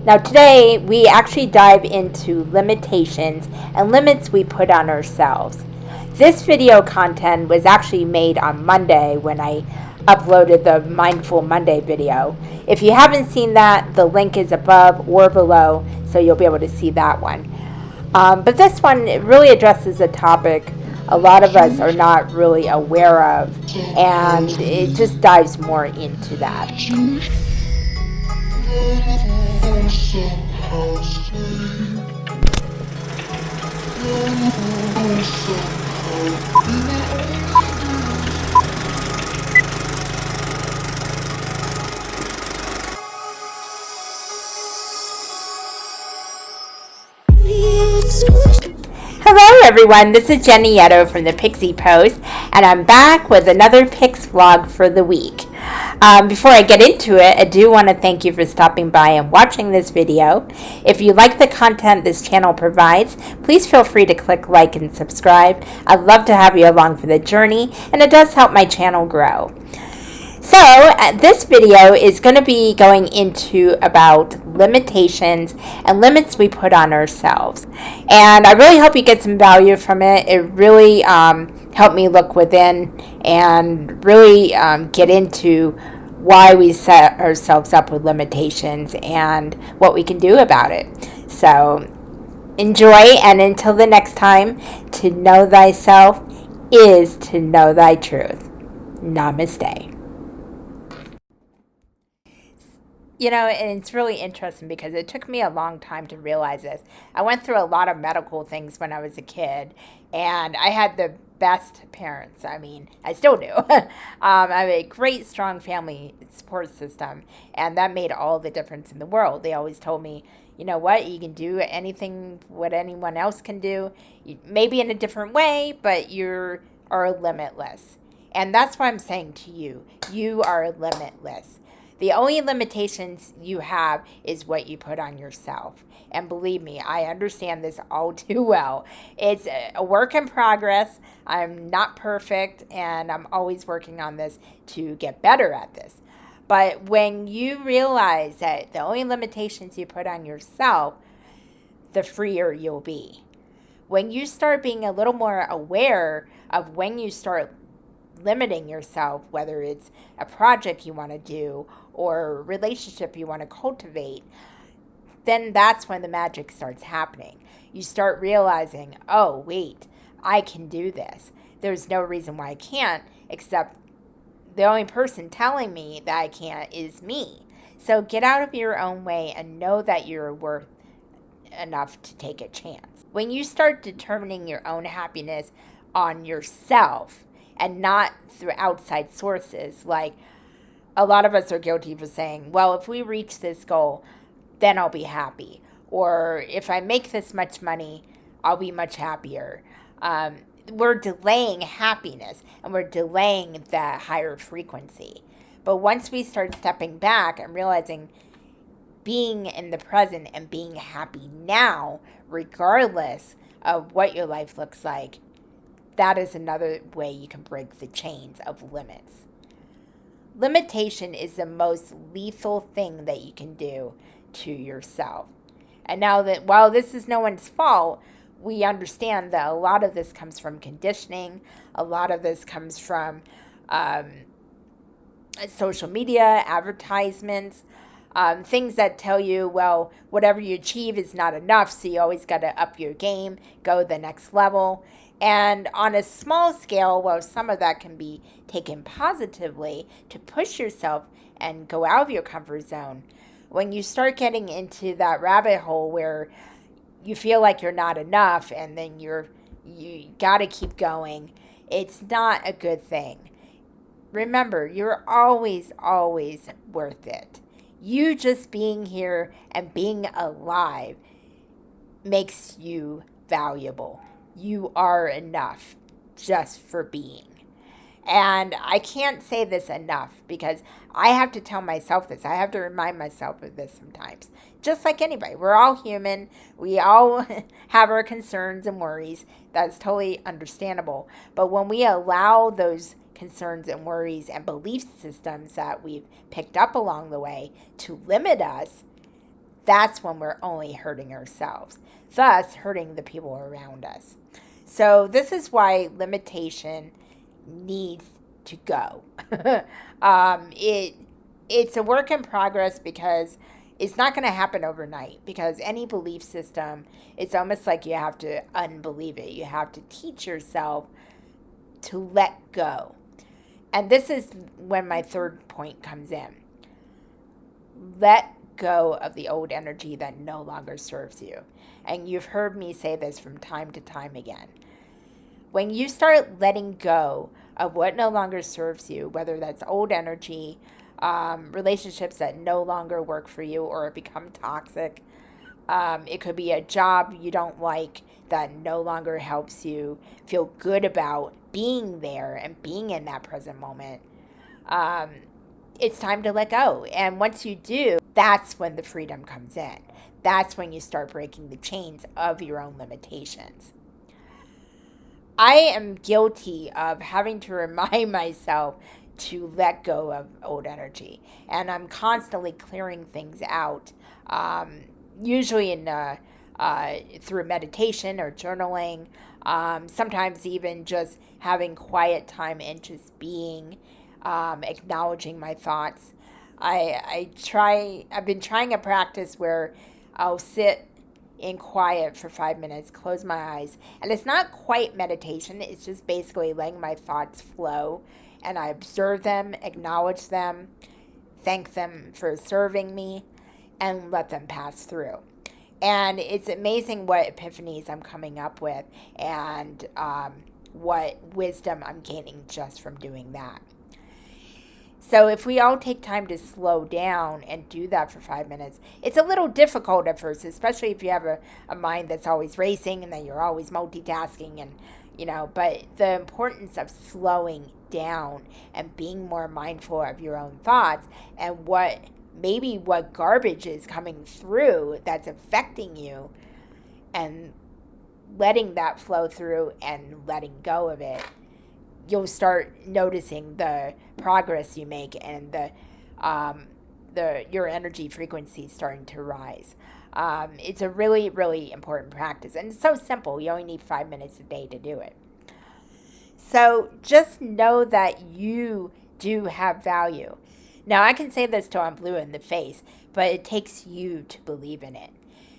Now today we actually dive into limitations and limits we put on ourselves. This video content was actually made on Monday when I uploaded the Mindful Monday video. If you haven't seen that, the link is above or below, so you'll be able to see that one. But this one really addresses a topic a lot of us are not really aware of, and it just dives more into that. Hello everyone, this is Jenny Yetto from the Pixie Post, and I'm back with another Pix vlog for the week. Before I get into it, I do want to thank you for stopping by and watching this video. If you like the content this channel provides, please feel free to click like and subscribe. I'd love to have you along for the journey, and it does help my channel grow. So this video is going to be going into about limitations and limits we put on ourselves. And I really hope you get some value from it. It really helped me look within and really get into why we set ourselves up with limitations and what we can do about it. So enjoy, and until the next time, to know thyself is to know thy truth. Namaste. You know, and it's really interesting because it took me a long time to realize this. I went through a lot of medical things when I was a kid, and I had the best parents. I mean, I still do. I have a great, strong family support system, and that made all the difference in the world. They always told me, you know what, you can do anything what anyone else can do, maybe in a different way, but you are limitless. And that's what I'm saying to you. You are limitless. The only limitations you have is what you put on yourself. And believe me, I understand this all too well. It's a work in progress. I'm not perfect, and I'm always working on this to get better at this. But when you realize that the only limitations you put on yourself, the freer you'll be. When you start being a little more aware of when you start limiting yourself, whether it's a project you want to do or a relationship you want to cultivate, then that's when the magic starts happening. You start realizing, oh, wait, I can do this. There's no reason why I can't, except the only person telling me that I can't is me. So get out of your own way and know that you're worth enough to take a chance. When you start determining your own happiness on yourself, and not through outside sources. Like, a lot of us are guilty for saying, well, if we reach this goal, then I'll be happy. Or if I make this much money, I'll be much happier. We're delaying happiness, and we're delaying that higher frequency. But once we start stepping back and realizing being in the present and being happy now, regardless of what your life looks like, that is another way you can break the chains of limits. Limitation is the most lethal thing that you can do to yourself. And now that while this is no one's fault, we understand that a lot of this comes from conditioning. A lot of this comes from social media, advertisements, things that tell you, well, whatever you achieve is not enough, so you always got to up your game, go the next level. And on a small scale, well, some of that can be taken positively to push yourself and go out of your comfort zone. When you start getting into that rabbit hole where you feel like you're not enough and then you got to keep going, it's not a good thing. Remember, you're always, always worth it. You just being here and being alive makes you valuable. You are enough just for being. And I can't say this enough because I have to tell myself this. I have to remind myself of this sometimes. Just like anybody. We're all human. We all have our concerns and worries. That's totally understandable. But when we allow those concerns and worries and belief systems that we've picked up along the way to limit us, that's when we're only hurting ourselves, thus hurting the people around us. So this is why limitation needs to go. It's a work in progress because it's not going to happen overnight, because any belief system, it's almost like you have to unbelieve it. You have to teach yourself to let go. And this is when my third point comes in. Let go of the old energy that no longer serves you. And you've heard me say this from time to time again. When you start letting go of what no longer serves you, whether that's old energy, relationships that no longer work for you or become toxic, it could be a job you don't like that no longer helps you feel good about being there and being in that present moment. It's time to let go. And once you do, that's when the freedom comes in. That's when you start breaking the chains of your own limitations. I am guilty of having to remind myself to let go of old energy. And I'm constantly clearing things out, usually through meditation or journaling, sometimes even just having quiet time and just being, acknowledging my thoughts. I've been trying a practice where I'll sit in quiet for 5 minutes, close my eyes, and it's not quite meditation. It's just basically letting my thoughts flow, and I observe them, acknowledge them, thank them for serving me, and let them pass through. And it's amazing what epiphanies I'm coming up with, and what wisdom I'm gaining just from doing that. So if we all take time to slow down and do that for 5 minutes, it's a little difficult at first, especially if you have a mind that's always racing and then you're always multitasking, and but the importance of slowing down and being more mindful of your own thoughts and what garbage is coming through that's affecting you, and letting that flow through and letting go of it, you'll start noticing the progress you make, and your energy frequency starting to rise. It's a really, really important practice, and it's so simple. You only need 5 minutes a day to do it. So just know that you do have value. Now, I can say this till I'm blue in the face, but it takes you to believe in it.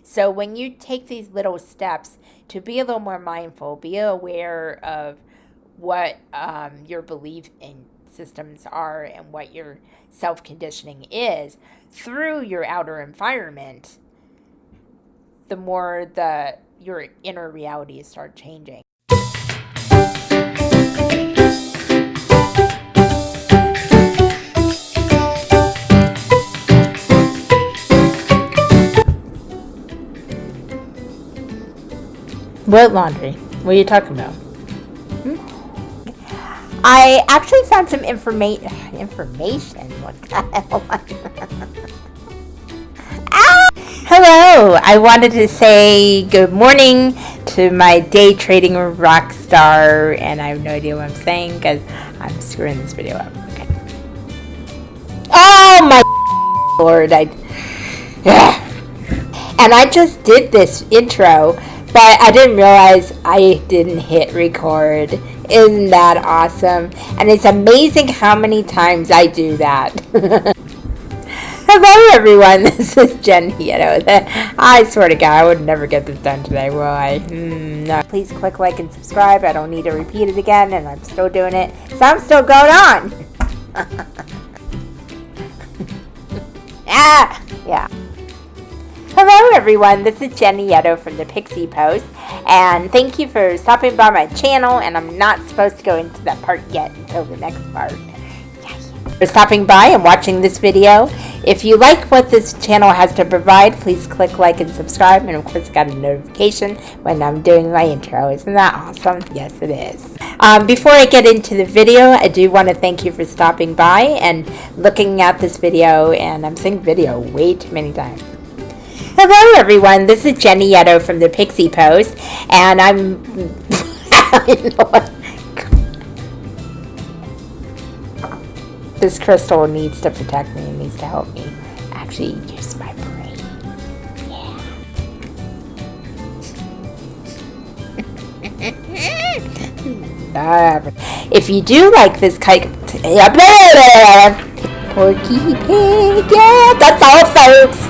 So when you take these little steps to be a little more mindful, be aware of what your belief in systems are and what your self-conditioning is through your outer environment, the more your inner realities start changing. What laundry? What are you talking about? I actually found some information. What the hell? Hello. I wanted to say good morning to my day trading rock star, and I have no idea what I'm saying because I'm screwing this video up. Okay. Oh my Lord! And I just did this intro, but I didn't realize I didn't hit record. Isn't that awesome? And it's amazing how many times I do that. Hello everyone, this is Jen. I swear to God, I would never get this done today, will I? No. Please click like and subscribe. I don't need to repeat it again, and I'm still doing it. So I'm still going on. Yeah. Hello everyone, this is Jenny Yetto from the Pixie Post, and thank you for stopping by my channel, and I'm not supposed to go into that part yet until the next part. For stopping by and watching this video. If you like what this channel has to provide, please click like and subscribe, and of course got a notification when I'm doing my intro. Isn't that awesome? Yes, it is. Before I get into the video, I do want to thank you for stopping by and looking at this video, and I'm saying video way too many times. Hello everyone, this is Jenny Yetto from the Pixie Post, and I'm this crystal needs to protect me and needs to help me actually use my brain. If you do like this Porky Pig, yeah, that's all, folks.